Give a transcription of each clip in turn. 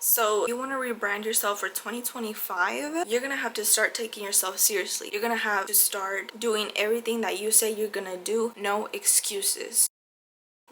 So you want to rebrand yourself for 2025, you're gonna have to start taking yourself seriously. You're gonna have to start doing everything that you say you're gonna do. No excuses.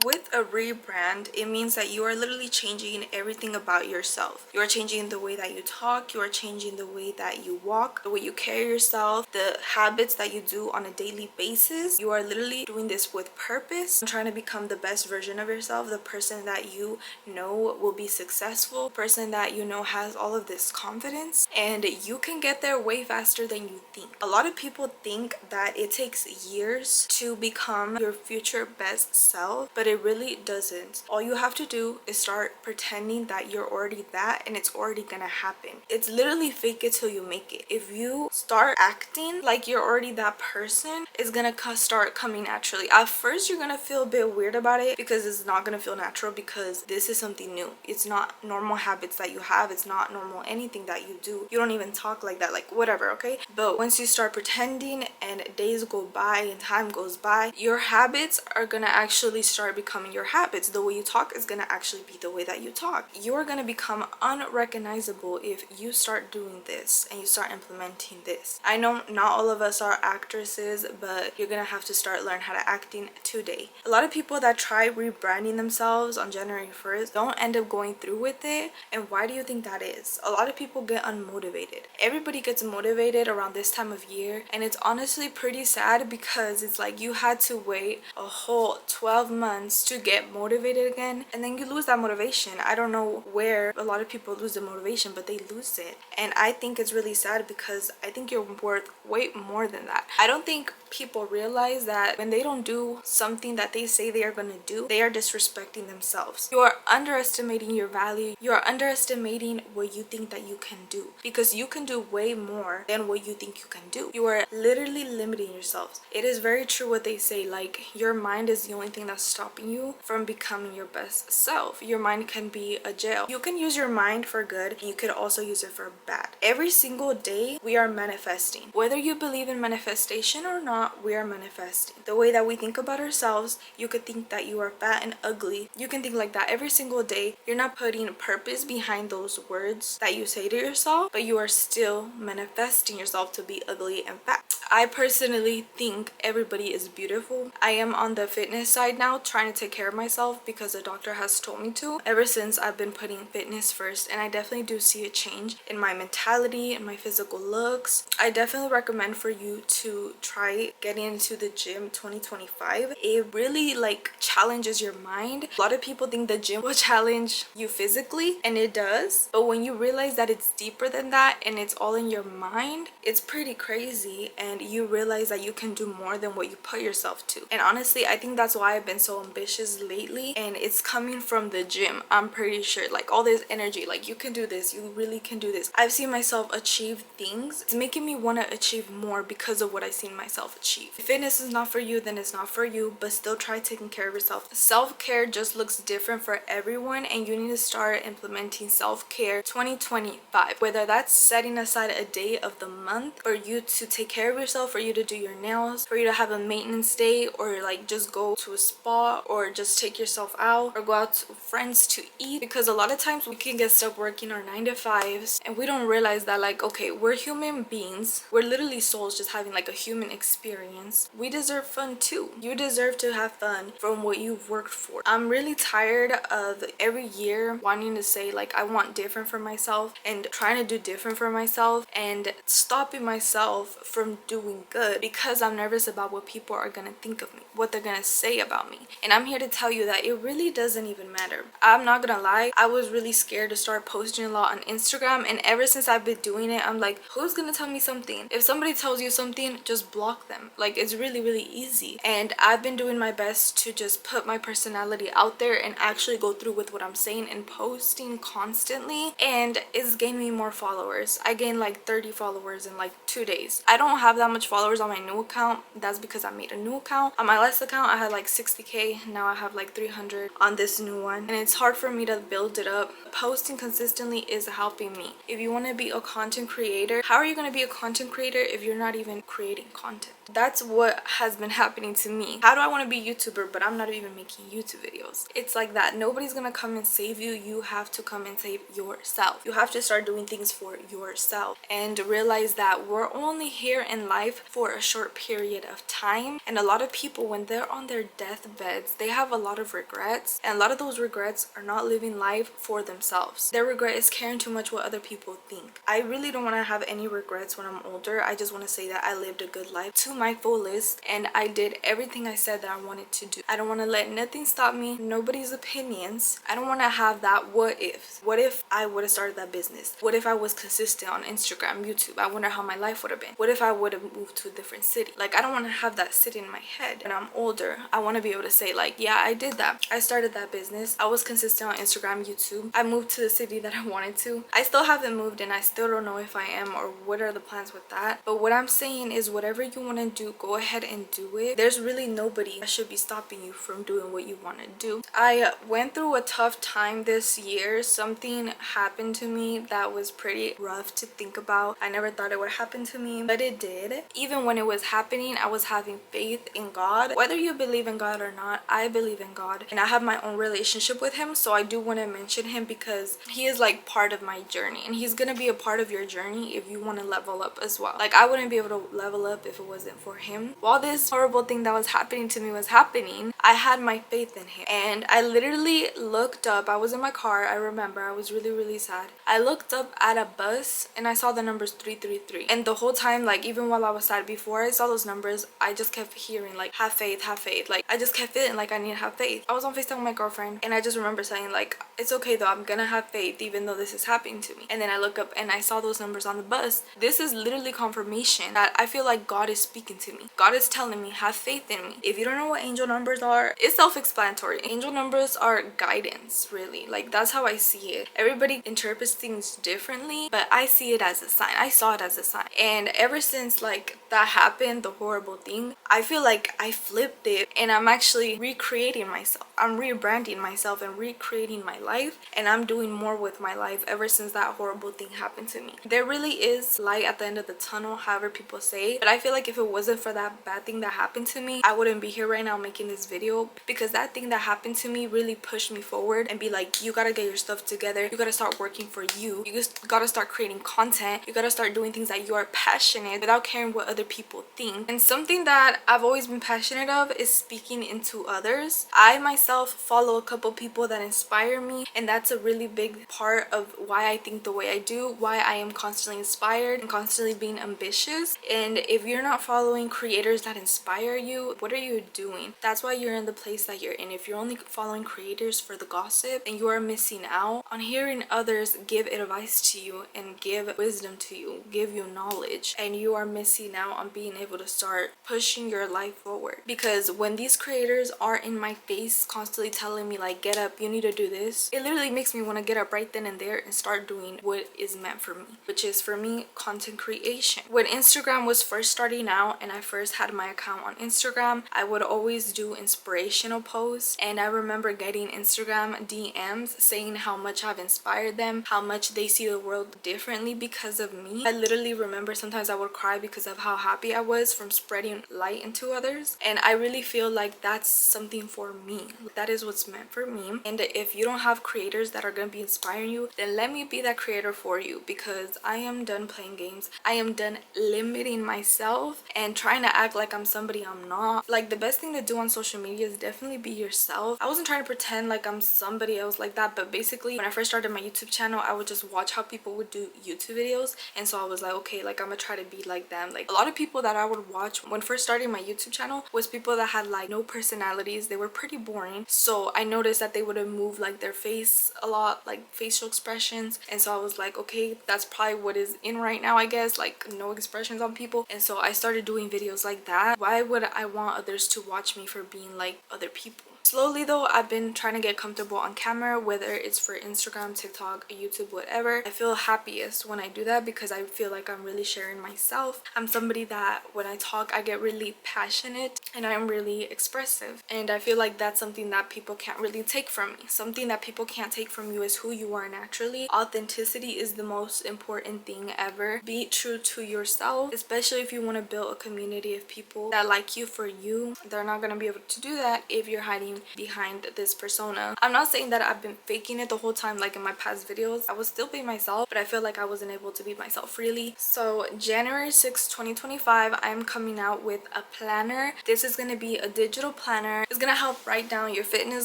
With a rebrand, it means that you are literally changing everything about yourself. You are changing the way that you talk, you are changing the way that you walk, the way you carry yourself, the habits that you do on a daily basis. You are literally doing this with purpose, trying to become the best version of yourself, the person that you know will be successful, the person that you know has all of this confidence, and you can get there way faster than you think. A lot of people think that it takes years to become your future best self, but it really doesn't. All you have to do is start pretending that you're already that, and it's already gonna happen. It's literally fake it till you make it. If you start acting like you're already that person, it's gonna start coming naturally. At first you're gonna feel a bit weird about it because it's not gonna feel natural, because this is something new. It's not normal habits that you have, it's not normal anything that you do. You don't even talk like that, like whatever, okay? But once you start pretending and days go by and time goes by, your habits are gonna actually start becoming your habits. The way you talk is gonna actually be the way that you talk. You're gonna become unrecognizable if you start doing this and you start implementing this. I know not all of us are actresses, but you're gonna have to start learn how to acting today. A lot of people that try rebranding themselves on January 1st don't end up going through with it. And why do you think that is? A lot of people get unmotivated. Everybody gets motivated around this time of year, and it's honestly pretty sad because it's like you had to wait a whole 12 months to get motivated again, and then you lose that motivation. I don't know where a lot of people lose the motivation, but they lose it, and I think it's really sad because I think you're worth way more than that. I don't think people realize that when they don't do something that they say they are going to do, they are disrespecting themselves. You are underestimating your value. You are underestimating what you think that you can do, because you can do way more than what you think you can do. You are literally limiting yourselves. It is very true what they say, like your mind is the only thing that's stopping you from becoming your best self. Your mind can be a jail. You can use your mind for good, and you could also use it for bad. Every single day we are manifesting. Whether you believe in manifestation or not, we are manifesting. The way that we think about ourselves, you could think that you are fat and ugly. You can think like that every single day. You're not putting purpose behind those words that you say to yourself, but you are still manifesting yourself to be ugly and fat. I personally think everybody is beautiful. I am on the fitness side now, trying to take care of myself because the doctor has told me to. Ever since I've been putting fitness first, and I definitely do see a change in my mentality and my physical looks. I definitely recommend for you to try getting into the gym 2025. It really like challenges your mind. A lot of people think the gym will challenge you physically, and it does, but when you realize that it's deeper than that and it's all in your mind, it's pretty crazy, and you realize that you can do more than what you put yourself to. And honestly, I think that's why I've been so ambitious lately, and it's coming from the gym. I'm pretty sure, like all this energy, like you can do this, you really can do this. I've seen myself achieve things. It's making me want to achieve more because of what I've seen myself achieve. If fitness is not for you, then it's not for you, but still try taking care of yourself. Self-care just looks different for everyone, and you need to start implementing self-care 2025. Whether that's setting aside a day of the month for you to take care of yourself, for you to do your nails, for you to have a maintenance day, or like just go to a spa, or just take yourself out, or go out with friends to eat. Because a lot of times we can get stuck working our 9 to 5s, and we don't realize that, like, okay, we're human beings, we're literally souls just having like a human experience. We deserve fun too. You deserve to have fun from what you've worked for. I'm really tired of every year wanting to say like I want different for myself and trying to do different for myself, and stopping myself from doing good because I'm nervous about what people are gonna think of me, what they're gonna say about me. And I'm here to tell you that it really doesn't even matter. I'm not gonna lie, I was really scared to start posting a lot on Instagram, and ever since I've been doing it, I'm like, who's gonna tell me something? If somebody tells you something, just block them. Like, it's really easy. And I've been doing my best to just put my personality out there and actually go through with what I'm saying and posting constantly, and it's gained me more followers. I gained like 30 followers in like 2 days. I don't have that that much followers on my new account. That's because I made a new account. On my last account I had like 60k. Now I have like 300 on this new one, and it's hard for me to build it up. Posting consistently is helping me. If you want to be a content creator, how are you going to be a content creator if you're not even creating content? That's what has been happening to me. How do I want to be a YouTuber but I'm not even making YouTube videos? It's like that. Nobody's gonna come and save you. You have to come and save yourself. You have to start doing things for yourself and realize that we're only here in life for a short period of time. And a lot of people, when they're on their deathbeds, they have a lot of regrets, and a lot of those regrets are not living life for themselves. Their regret is caring too much what other people think. I really don't want to have any regrets when I'm older. I just want to say that I lived a good life to my fullest, and I did everything I said that I wanted to do. I don't want to let nothing stop me, nobody's opinions. I don't want to have that what if. What if I would have started that business? What if I was consistent on Instagram, YouTube? I wonder how my life would have been. What if I would have moved to a different city? Like, I don't want to have that sit in my head. When I'm older, I want to be able to say like, yeah, I did that. I started that business. I was consistent on Instagram, YouTube. I moved to the city that I wanted to. I still haven't moved, and I still don't know if I am or what are the plans with that. But what I'm saying is, whatever you want to do, go ahead and do it. There's really nobody that should be stopping you from doing what you want to do. I went through a tough time this year. Something happened to me that was pretty rough to think about. I never thought it would happen to me, but it did. Even when it was happening, I was having faith in God. Whether you believe in God or not, I believe in God, and I have my own relationship with him. So I do want to mention him because he is like part of my journey, and he's gonna be a part of your journey if you want to level up as well. Like, I wouldn't be able to level up if it wasn't for him. While this horrible thing that was happening to me was happening, I had my faith in him, and I literally looked up. I was in my car, I remember. I was really sad. I looked up at a bus and I saw the numbers 333, and the whole time, like, even while I was sad, before I saw those numbers, I just kept hearing like, have faith, have faith. Like, I just kept feeling like I need to have faith. I was on FaceTime with my girlfriend, and I just remember saying like, it's okay though, I'm gonna have faith even though this is happening to me. And then I look up and I saw those numbers on the bus. This is literally confirmation that I feel like God is speaking to me. God is telling me, have faith in me. If you don't know what angel numbers are, it's self-explanatory. Angel numbers are guidance, really. Like, that's how I see it. Everybody interprets things differently, but I see it as a sign. I saw it as a sign. And ever since like that happened, the horrible thing, I feel like I flipped it, and I'm actually recreating myself. I'm rebranding myself and recreating my life, and I'm doing more with my life ever since that horrible thing happened to me. There really is light at the end of the tunnel, however people say, but I feel like if it wasn't for that bad thing that happened to me, I wouldn't be here right now making this video, because that thing that happened to me really pushed me forward and be like, you gotta get your stuff together. You gotta start working for you. You just gotta start creating content. You gotta start doing things that you are passionate without caring what other people think. And something that I've always been passionate of is speaking into others. I myself follow a couple people that inspire me, and that's a really big part of why I think the way I do, why I am constantly inspired and constantly being ambitious. And if you're not following creators that inspire you, what are you doing? That's why you're in the place that you're in. If you're only following creators for the gossip, and you are missing out on hearing others give advice to you and give wisdom to you, give you knowledge, and you are missing out on being able to start pushing your life forward. Because when these creators are in my face constantly telling me like, get up, you need to do this, it literally makes me want to get up right then and there and start doing what is meant for me, which is, for me, content creation. When Instagram was first starting out and I first had my account on Instagram, I would always do inspirational posts, and I remember getting Instagram DMs saying how much I've inspired them, how much they see the world differently because of me. I literally remember sometimes I would cry because of how happy I was from spreading light into others, and I really feel like that's something for me. That is what's meant for me. And if you don't have creators that are going to be inspiring you, then let me be that creator for you, because I am done playing games. I am done limiting myself and trying to act like I'm somebody I'm not. Like, the best thing to do on social media is definitely be yourself. I wasn't trying to pretend like I'm somebody else like that, but basically when I first started my YouTube channel, I would just watch how people would do YouTube videos, and so I was like, okay, like, I'm gonna try to be like them. Like, a lot of people that I would watch when first starting my YouTube channel was people that had like no personalities. They were pretty boring, so I noticed that they would move like their face a lot, like facial expressions, and so I was like, okay, that's probably what is in right now, I guess, like no expressions on people. And so I started doing videos like that. Why would I want others to watch me for being like other people? Slowly though, I've been trying to get comfortable on camera, whether it's for Instagram, TikTok, YouTube, whatever. I feel happiest when I do that because I feel like I'm really sharing myself. I'm somebody that when I talk, I get really passionate and I'm really expressive. And I feel like that's something that people can't really take from me. Something that people can't take from you is who you are naturally. Authenticity is the most important thing ever. Be true to yourself, especially if you want to build a community of people that like you for you. They're not going to be able to do that if you're hiding behind this persona. I'm not saying that I've been faking it the whole time like in my past videos. I was still being myself, but I feel like I wasn't able to be myself really. So January 6, 2025, I'm coming out with a planner. This is going to be a digital planner. It's going to help write down your fitness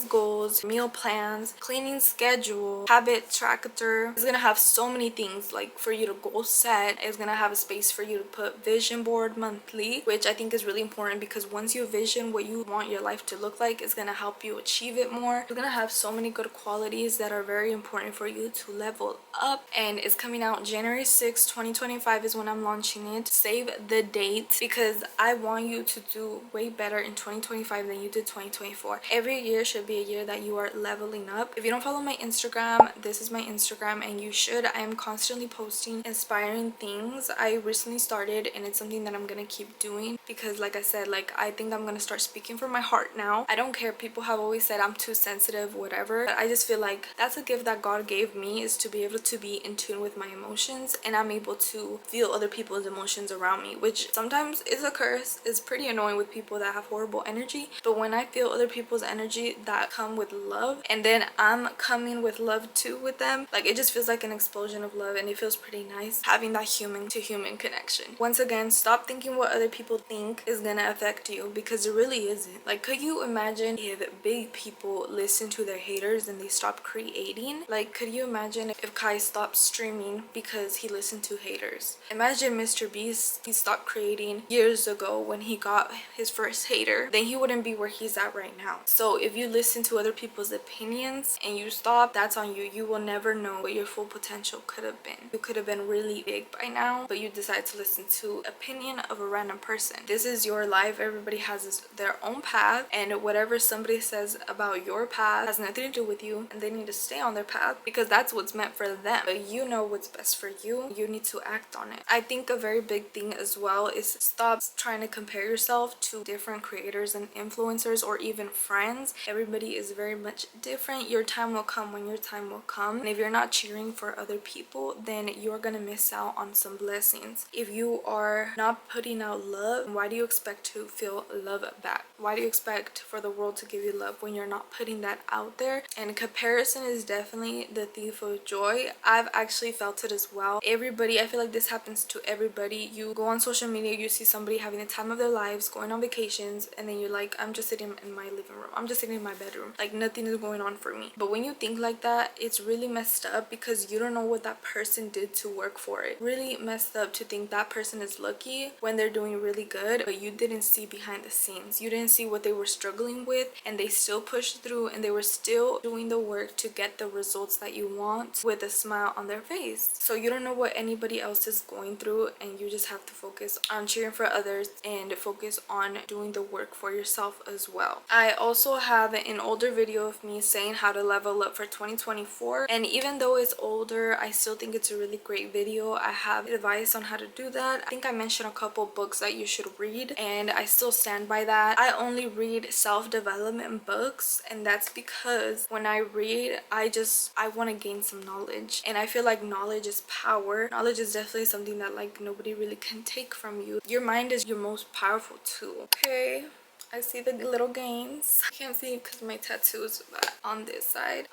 goals, meal plans, cleaning schedule, habit tracker. It's going to have so many things like for you to goal set. It's going to have a space for you to put vision board monthly, which I think is really important because once you vision what you want your life to look like, it's going to help you achieve it more. It's going to have so many good qualities that are very important for you to level up, and it's coming out January 6, 2025 is when I'm launching it. Save the date because I want you to do way better in 2025 than you did 2024. Every year should be a year that you are leveling up. If you don't follow my Instagram, this is my Instagram and you should. I am constantly posting inspiring things. I recently started and it's something that I'm gonna keep doing because like I said, like I think I'm gonna start speaking from my heart now. I don't care, people have always said I'm too sensitive, whatever, but I just feel like that's a gift that God gave me, is to be able to be in tune with my emotions, and I'm able to feel other people's emotions around me, which sometimes is a curse. It's pretty annoying with people that have horrible energy, but when I feel other people's energy that come with love and then I'm coming with love too with them, like it just feels like an explosion of love and it feels pretty nice having that human to human connection. Once again, stop thinking what other people think is gonna affect you because it really isn't. Like, could you imagine if big people listen to their haters and they stop creating? Like, could you imagine if Kai stopped streaming because he listened to haters? Imagine Mr. Beast, he stopped creating years ago when he got his first hater, then he wouldn't be where he's at right now. So if you listen to other people's opinions and you stop, that's on you. You will never know what your full potential could have been. You could have been really big by now, but you decide to listen to opinion of a random person. This is your life. Everybody has their own path, and whatever somebody says about your path has nothing to do with you, and they need to stay on their path because that's what's meant for them. But you know what's best for you. You need to act on it. I think a very big thing as well is stop trying to compare yourself to different creators and influencers or even friends. Everybody is very much different. Your time will come when your time will come, and if you're not cheering for other people, then you're gonna miss out on some blessings. If you are not putting out love, why do you expect to feel love back? Why do you expect for the world to give you love when you're not putting that out there? And comparison is definitely the thief of joy. I've actually felt it as well. Everybody, I feel like this happens to everybody. You go on social media, you see somebody having the time of their lives, going on vacations, and then you're like, I'm just sitting in my living room, I'm just sitting in my bedroom, like nothing is going on for me. But when you think like that, it's really messed up because you don't know what that person did to work for it. Really messed up to think that person is lucky when they're doing really good, but you didn't see behind the scenes. You didn't see what they were struggling with, and they still pushed through and they were still doing the work to get the results that you want with a smile on their face. So you don't know what anybody else is going through, and you just have to focus on cheering for others and focus on doing the work for yourself as well. I also have an older video of me saying how to level up for 2024, and even though it's older, I still think it's a really great video. I have advice on how to do that. I think I mentioned a couple books that you should read, and I still stand by that. I only read self-development books, and that's because when I read, I want to gain some knowledge, and I feel like knowledge is power. Knowledge is definitely something that like nobody really can take from you. Your mind is your most powerful tool. Okay, I see the little gains. I can't see it because my tattoo is on this side.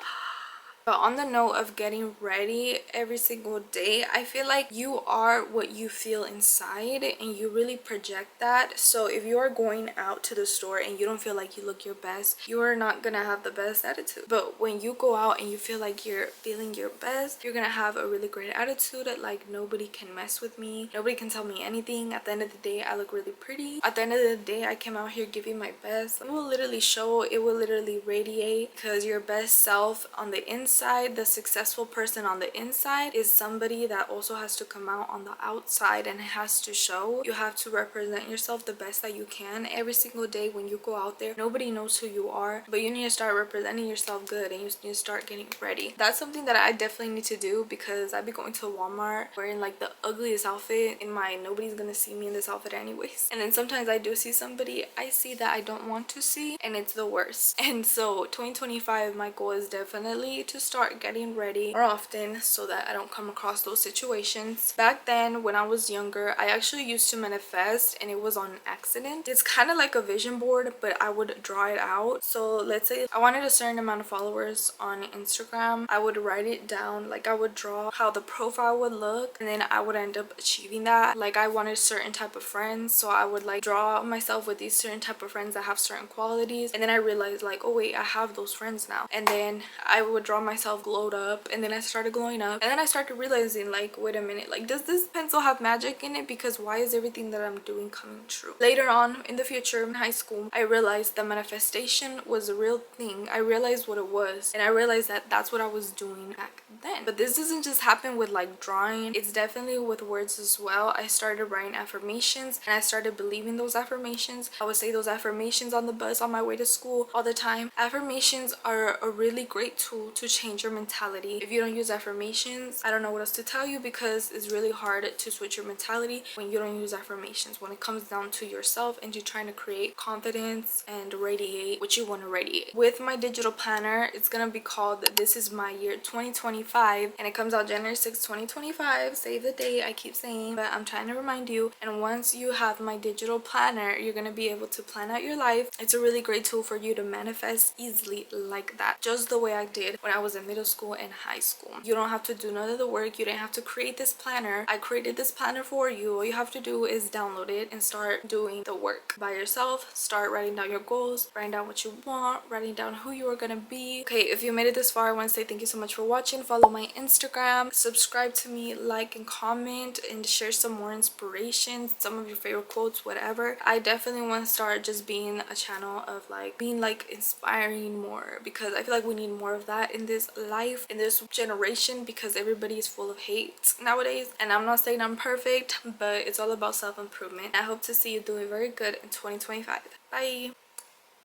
But on the note of getting ready every single day, I feel like you are what you feel inside, and you really project that. So if you are going out to the store and you don't feel like you look your best, you are not gonna have the best attitude. But when you go out and you feel like you're feeling your best, you're gonna have a really great attitude. Like, nobody can mess with me, nobody can tell me anything. At the end of the day, I look really pretty. At the end of the day, I came out here giving my best. It will literally show, it will literally radiate, because your best self on the inside inside, the successful person on the inside is somebody that also has to come out on the outside, and it has to show. You have to represent yourself the best that you can every single day when you go out there. Nobody knows who you are, but you need to start representing yourself good, and you need to start getting ready. That's something that I definitely need to do, because I'd be going to Walmart wearing like the ugliest outfit in my nobody's gonna see me in this outfit anyways, and then sometimes I do see somebody I see that I don't want to see, and it's the worst. And so 2025, my goal is definitely to start getting ready more often so that I don't come across those situations. Back then when I was younger, I actually used to manifest, and it was on accident. It's kind of like a vision board, but I would draw it out. So let's say I wanted a certain amount of followers on Instagram, I would write it down, like I would draw how the profile would look, and then I would end up achieving that. Like I wanted a certain type of friends, so I would like draw myself with these certain type of friends that have certain qualities, and then I realized like, oh wait, I have those friends now. And then I would draw myself glowed up, and then I started glowing up, and then I started realizing like, wait a minute, like does this pencil have magic in it? Because why is everything that I'm doing coming true? Later on in the future, in high school, I realized that manifestation was a real thing. I realized what it was, and I realized that that's what I was doing back then. But this doesn't just happen with like drawing, it's definitely with words as well. I started writing affirmations, and I started believing those affirmations. I would say those affirmations on the bus on my way to school all the time. Affirmations are a really great tool to change your mentality. If you don't use affirmations, I don't know what else to tell you, because it's really hard to switch your mentality when you don't use affirmations, when it comes down to yourself and you're trying to create confidence and radiate what you want to radiate. With my digital planner, it's gonna be called This Is My Year 2025, and it comes out January 6, 2025. Save the date, I keep saying, but I'm trying to remind you. And once you have my digital planner, you're gonna be able to plan out your life. It's a really great tool for you to manifest easily like that, just the way I did when I was in middle school and high school. You don't have to do none of the work. You didn't have to create this planner. I created this planner for you. All you have to do is download it and start doing the work by yourself. Start writing down your goals, writing down what you want, writing down who you are gonna be. Okay, if you made it this far, I want to say thank you so much for watching. Follow my Instagram, subscribe to me, like and comment, and share some more inspiration, some of your favorite quotes, whatever. I definitely want to start just being a channel of like being like inspiring more, because I feel like we need more of that in this life, in this generation, because everybody is full of hate nowadays. And I'm not saying I'm perfect, but it's all about self-improvement. I hope to see you doing very good in 2025. Bye.